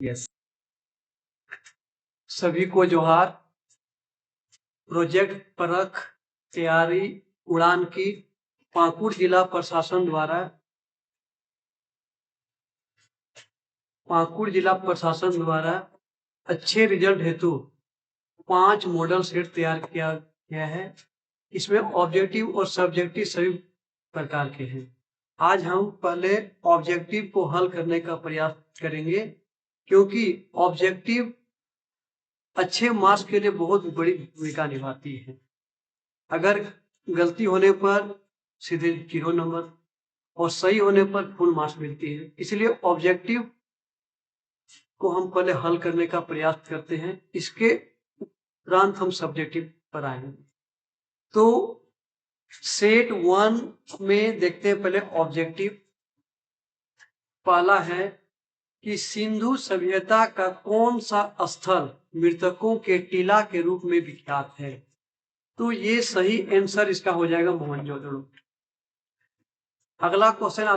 Yes, सभी को जोहार। प्रोजेक्ट परख तैयारी उड़ान की पाकुड़ जिला प्रशासन द्वारा अच्छे रिजल्ट हेतु 5 मॉडल सेट तैयार किया गया है। इसमें ऑब्जेक्टिव और सब्जेक्टिव सभी प्रकार के हैं। आज हम पहले ऑब्जेक्टिव को हल करने का प्रयास करेंगे, क्योंकि ऑब्जेक्टिव अच्छे मार्क्स के लिए बहुत बड़ी भूमिका निभाती है। अगर गलती होने पर सीधे 0 नंबर और सही होने पर फुल मार्क्स मिलती है। इसलिए ऑब्जेक्टिव को हम पहले हल करने का प्रयास करते हैं, इसके उपरांत हम सब्जेक्टिव पर आएंगे। तो सेट 1 में देखते हैं पहले ऑब्जेक्टिव। पहला है कि सिंधु सभ्यता का कौन सा स्थल मृतकों के टीला के रूप में विख्यात है। तो ये सही आंसर इसका हो जाएगा मोहनजोदड़ो। अगला क्वेश्चन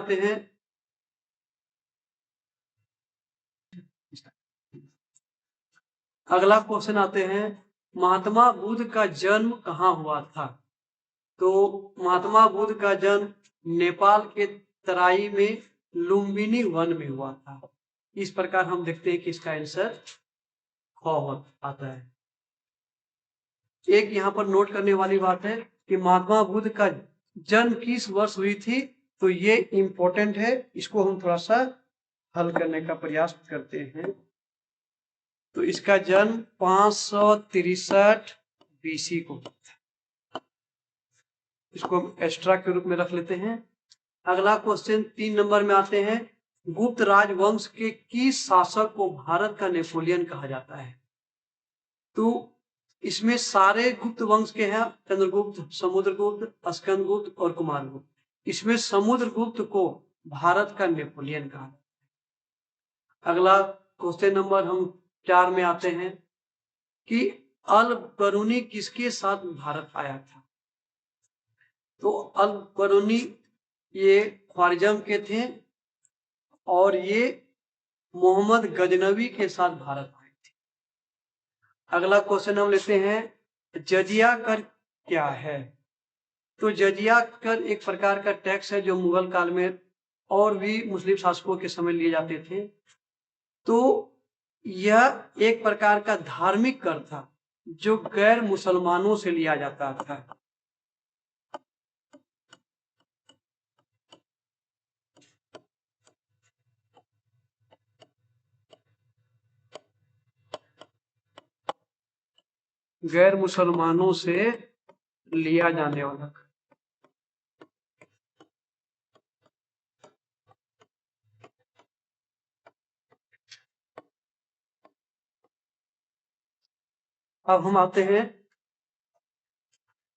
आते हैं, महात्मा बुद्ध का जन्म कहाँ हुआ था। तो महात्मा बुद्ध का जन्म नेपाल के तराई में लुम्बिनी वन में हुआ था। इस प्रकार हम देखते हैं कि इसका आंसर ख आता है। एक यहाँ पर नोट करने वाली बात है कि महात्मा बुद्ध का जन्म किस वर्ष हुई थी, तो ये इंपॉर्टेंट है। इसको हम थोड़ा सा हल करने का प्रयास करते हैं। तो इसका जन्म 563 BC को, इसको हम एक्स्ट्रा के रूप में रख लेते हैं। अगला क्वेश्चन 3 नंबर में आते हैं, गुप्त राजवंश के किस शासक को भारत का नेपोलियन कहा जाता है। तो इसमें सारे गुप्त वंश के हैं, चंद्रगुप्त, समुद्रगुप्त, स्कंदगुप्त और कुमारगुप्त। इसमें समुद्रगुप्त को भारत का नेपोलियन कहा जाता है। अगला क्वेश्चन नंबर हम 4 में आते हैं कि अल बरूनी किसके साथ भारत आया था। तो अल बरूनी ये ख्वारिज़्म के थे और ये मोहम्मद गजनवी के साथ भारत आए थे। अगला क्वेश्चन हम लेते हैं, जजिया कर क्या है। तो जजिया कर एक प्रकार का टैक्स है जो मुगल काल में और भी मुस्लिम शासकों के समय लिए जाते थे। तो यह एक प्रकार का धार्मिक कर था जो गैर मुसलमानों से लिया जाता था। गैर मुसलमानों से लिया जाने वाला। अब हम आते हैं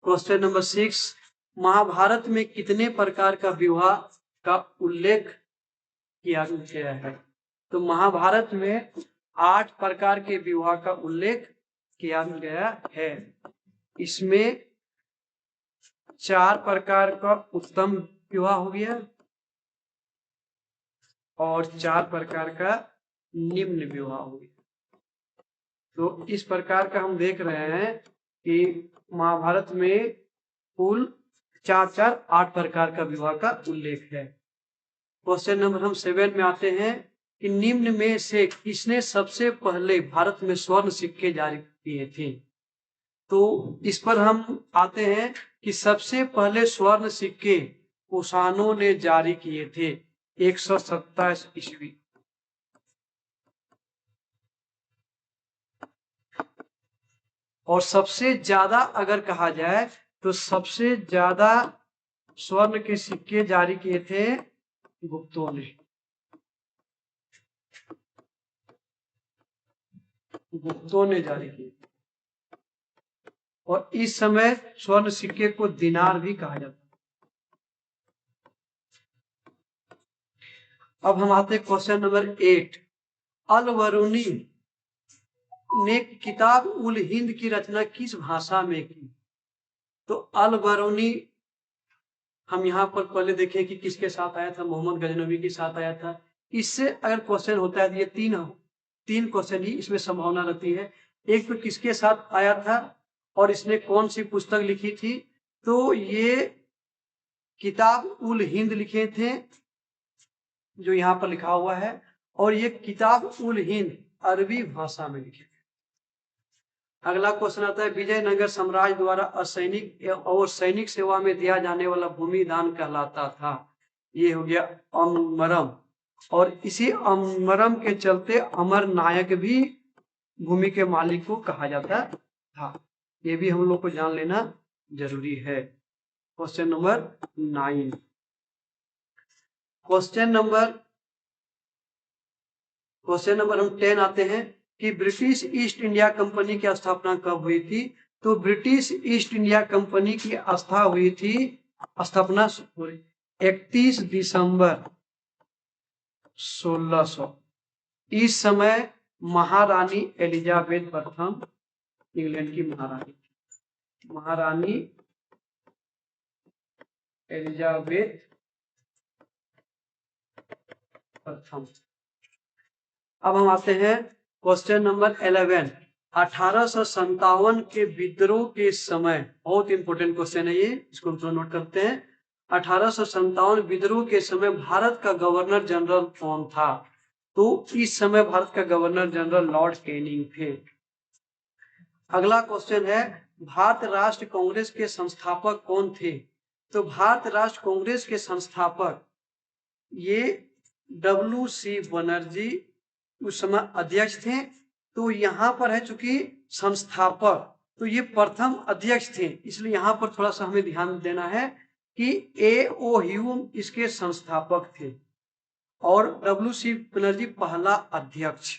क्वेश्चन नंबर 6, महाभारत में कितने प्रकार का विवाह का उल्लेख किया गया है। तो महाभारत में 8 प्रकार के विवाह का उल्लेख किया गया है। इसमें 4 प्रकार का उत्तम विवाह हो गया और 4 प्रकार का निम्न विवाह हो गया। तो इस प्रकार का हम देख रहे हैं कि महाभारत में कुल 8 प्रकार का विवाह का उल्लेख है। क्वेश्चन नंबर हम 7 में आते हैं कि निम्न में से किसने सबसे पहले भारत में स्वर्ण सिक्के जारी किए थे। तो इस पर हम आते हैं कि सबसे पहले स्वर्ण सिक्के कुषाणों ने जारी किए थे 127 ईस्वी। और सबसे ज्यादा अगर कहा जाए तो सबसे ज्यादा स्वर्ण के सिक्के जारी किए थे गुप्तों ने। जारी किए और इस समय स्वर्ण सिक्के को दिनार भी कहा जाता है। अब हम आते हैं क्वेश्चन नंबर 8, अल बरूनी ने किताब उल हिंद की रचना किस भाषा में की। तो अल बरूनी हम यहाँ पर पहले देखें कि किसके साथ आया था, मोहम्मद गजनवी के साथ आया था। इससे अगर क्वेश्चन होता है तो ये 3 क्वेश्चन ही इसमें संभावना रहती है। एक तो किसके साथ आया था और इसने कौन सी पुस्तक लिखी थी, तो ये किताब उल हिंद लिखे थे जो यहाँ पर लिखा हुआ है, और ये किताब उल हिंद अरबी भाषा में लिखे थे। अगला क्वेश्चन आता है विजयनगर साम्राज्य द्वारा असैनिक और सैनिक सेवा में दिया जाने वाला भूमि दान कहलाता था। ये हो गया अमरम, और इसी अमरम के चलते अमर नायक भी भूमि के मालिक को कहा जाता था। ये भी हम लोग को जान लेना जरूरी है। Question number 9। क्वेश्चन नंबर हम 10 आते हैं कि ब्रिटिश ईस्ट इंडिया कंपनी की स्थापना कब हुई थी। तो ब्रिटिश ईस्ट इंडिया कंपनी की स्थापना 31 दिसंबर 1600। इस समय महारानी एलिजाबेथ प्रथम, इंग्लैंड की महारानी एलिजाबेथ प्रथम। अब हम आते हैं क्वेश्चन नंबर 11। 1857 के विद्रोह के समय, बहुत इंपॉर्टेंट क्वेश्चन है ये, इसको हम नोट करते हैं। 1857 विद्रोह के समय भारत का गवर्नर जनरल कौन था। तो इस समय भारत का गवर्नर जनरल लॉर्ड कैनिंग थे। अगला क्वेश्चन है भारत राष्ट्र कांग्रेस के संस्थापक कौन थे। तो भारत राष्ट्र कांग्रेस के संस्थापक ये WC बनर्जी उस समय अध्यक्ष थे। तो यहाँ पर है चूंकि संस्थापक, तो ये प्रथम अध्यक्ष थे, इसलिए यहाँ पर थोड़ा सा हमें ध्यान देना है कि A.O. ह्यूम इसके संस्थापक थे और WC बनर्जी पहला अध्यक्ष।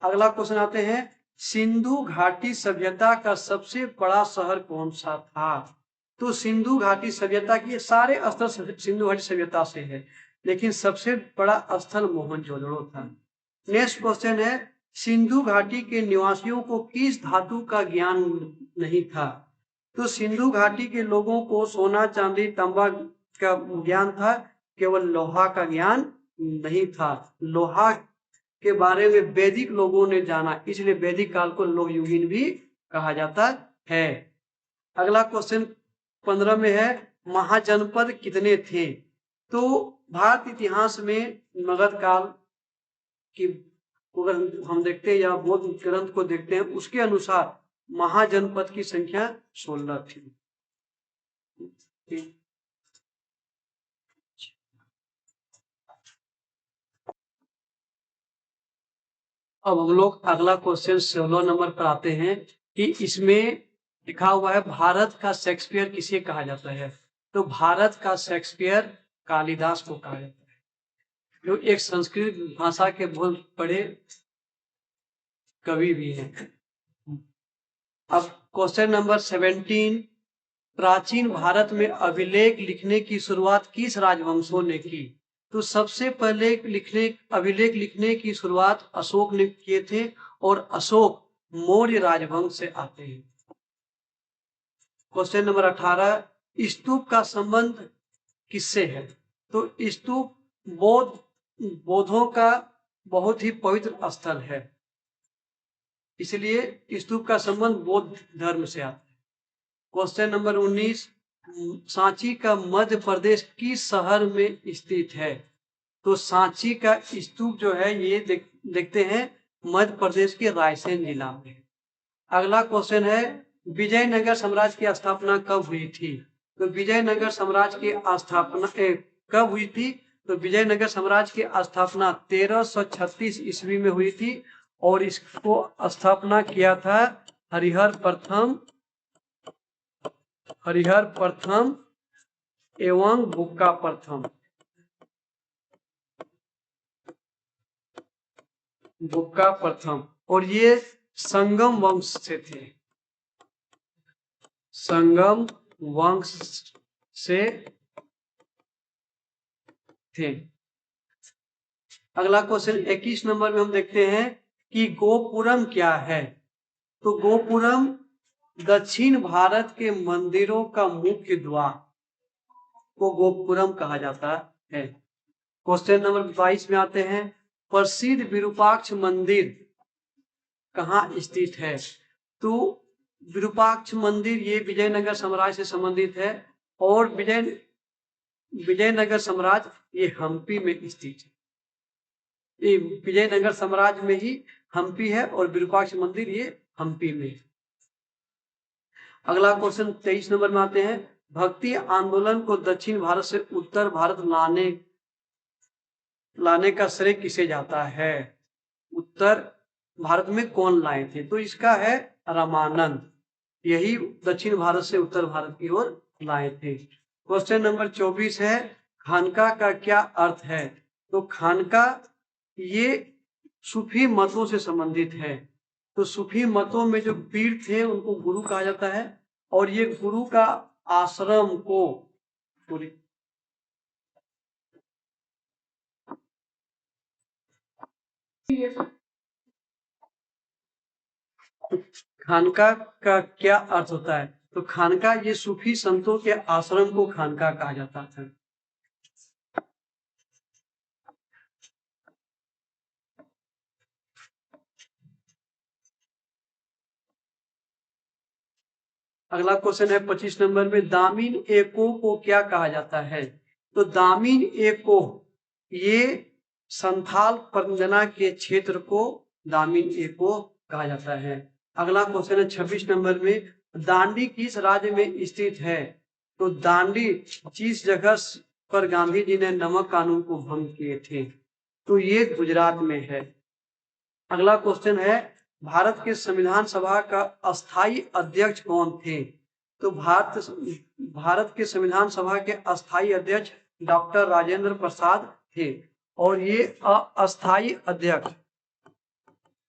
अगला क्वेश्चन आते हैं सिंधु घाटी सभ्यता का सबसे बड़ा शहर कौन सा था। तो सिंधु घाटी सभ्यता की सारे स्थल सिंधु घाटी सभ्यता से है, लेकिन सबसे बड़ा स्थल मोहनजोदड़ो था। नेक्स्ट क्वेश्चन है सिंधु घाटी के निवासियों को किस धातु का ज्ञान नहीं था। तो सिंधु घाटी के लोगों को सोना चांदी तांबा का ज्ञान था, केवल लोहा का ज्ञान नहीं था। लोहा के बारे में वैदिक लोगों ने जाना, इसलिए वैदिक काल को लोह युगीन भी कहा जाता है। अगला क्वेश्चन 15 में है महाजनपद कितने थे। तो भारत इतिहास में मगध काल की अगर हम देखते हैं या बौद्ध ग्रंथ को देखते हैं, उसके अनुसार महाजनपद की संख्या 16 थी। अब हम लोग अगला क्वेश्चन 16 नंबर पर आते हैं कि इसमें लिखा हुआ है भारत का शेक्सपियर किसे कहा जाता है। तो भारत का शेक्सपियर कालिदास को कहा जाता है, जो एक संस्कृत भाषा के बहुत बड़े कवि भी हैं। अब क्वेश्चन नंबर 17 प्राचीन भारत में अभिलेख लिखने की शुरुआत किस राजवंशों ने की। तो सबसे पहले अभिलेख लिखने की शुरुआत अशोक ने किए थे और अशोक मौर्य राजवंश से आते हैं। क्वेश्चन नंबर 18 स्तूप का संबंध किससे है। तो स्तूप बौद्धों का बहुत ही पवित्र स्थल है, इसलिए स्तूप का संबंध बौद्ध धर्म से आता है। क्वेश्चन नंबर 19 सांची का मध्य प्रदेश किस शहर में स्थित है। तो सांची का स्तूप जो है ये देखते हैं मध्य प्रदेश के रायसेन जिला में। अगला क्वेश्चन है विजयनगर साम्राज्य की स्थापना कब हुई थी। तो विजयनगर साम्राज्य की स्थापना कब हुई थी। तो विजयनगर साम्राज्य की स्थापना 1336 ईस्वी में हुई थी और इसको स्थापना किया था हरिहर प्रथम एवं बुक्का प्रथम, और ये संगम वंश से थे। संगम वंश से थे। अगला क्वेश्चन 21 नंबर में हम देखते हैं कि गोपुरम क्या है। तो गोपुरम दक्षिण भारत के मंदिरों का मुख्य द्वार को गोपुरम कहा जाता है। क्वेश्चन नंबर 22 में आते हैं प्रसिद्ध विरूपाक्ष मंदिर कहाँ स्थित है? तो विरूपाक्ष मंदिर ये विजयनगर साम्राज्य से संबंधित है और विजयनगर साम्राज्य ये हम्पी में स्थित है। ये विजयनगर साम्राज्य में ही हम्पी है और विरूपाक्ष मंदिर ये हम्पी में है। अगला क्वेश्चन 23 नंबर में आते हैं। भक्ति आंदोलन को दक्षिण भारत से उत्तर भारत लाने का श्रेय किसे जाता है? उत्तर भारत में कौन लाए थे? तो इसका है रामानंद, यही दक्षिण भारत से उत्तर भारत की ओर लाए थे। क्वेश्चन नंबर 24 है, खानका का क्या अर्थ है? तो खानका ये सूफी मतों से संबंधित है। तो सूफी मतों में जो पीर थे उनको गुरु कहा जाता है और ये गुरु का आश्रम को खानका का क्या अर्थ होता है? तो खानका ये सूफी संतों के आश्रम को खानका कहा जाता था। अगला क्वेश्चन है 25 नंबर में, दामिन एको को क्या कहा जाता है? तो दामिन एको ये संथाल परगना के क्षेत्र को दामिन एको कहा जाता है। अगला क्वेश्चन है 26 नंबर में, दांडी किस राज्य में स्थित है? तो दांडी जिस जगह पर गांधी जी ने नमक कानून को भंग किए थे तो ये गुजरात में है। अगला क्वेश्चन है, भारत के संविधान सभा का अस्थाई अध्यक्ष कौन थे? तो भारत के संविधान सभा के अस्थाई अध्यक्ष डॉक्टर राजेंद्र प्रसाद थे और ये अस्थाई अध्यक्ष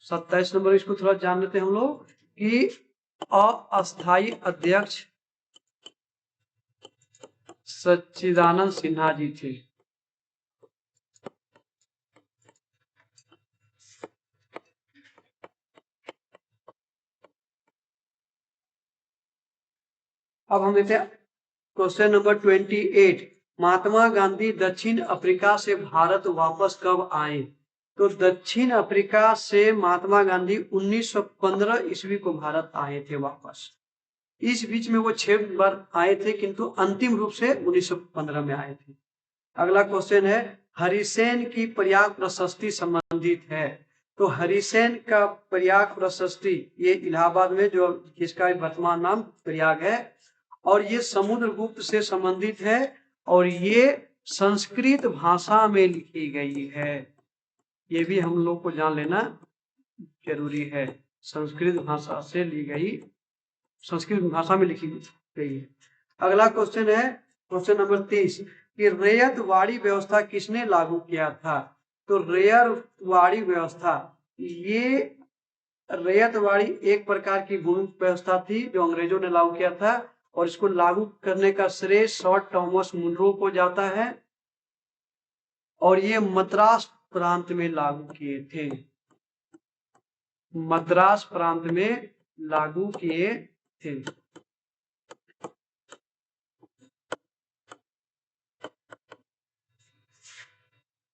27 नंबर, इसको थोड़ा जान लेते हैं हम लोग कि अस्थाई अध्यक्ष सच्चिदानंद सिन्हा जी थे। अब हम देखते हैं क्वेश्चन नंबर 28, महात्मा गांधी दक्षिण अफ्रीका से भारत वापस कब आए? तो दक्षिण अफ्रीका से महात्मा गांधी 1915 ईस्वी को भारत आए थे वापस। इस बीच में वो 6 बार आए थे किंतु अंतिम रूप से 1915 में आए थे। अगला क्वेश्चन है, हरिसेन की प्रयाग प्रशस्ति संबंधित है? तो हरिसेन का प्रयाग प्रशस्ति ये इलाहाबाद में जो जिसका वर्तमान नाम प्रयाग है और ये समुद्रगुप्त से संबंधित है और ये संस्कृत भाषा में लिखी गई है। ये भी हम लोग को जान लेना जरूरी है, संस्कृत भाषा से ली गई, संस्कृत भाषा में लिखी गई है। अगला क्वेश्चन है क्वेश्चन नंबर 30 कि रैयत वाड़ी व्यवस्था किसने लागू किया था? तो रैयत वाड़ी व्यवस्था ये रैयत वाड़ी एक प्रकार की भूमि व्यवस्था थी जो अंग्रेजों ने लागू किया था और इसको लागू करने का श्रेय सर थॉमस मुनरो को जाता है और ये मद्रास प्रांत में लागू किए थे, मद्रास प्रांत में लागू किए थे।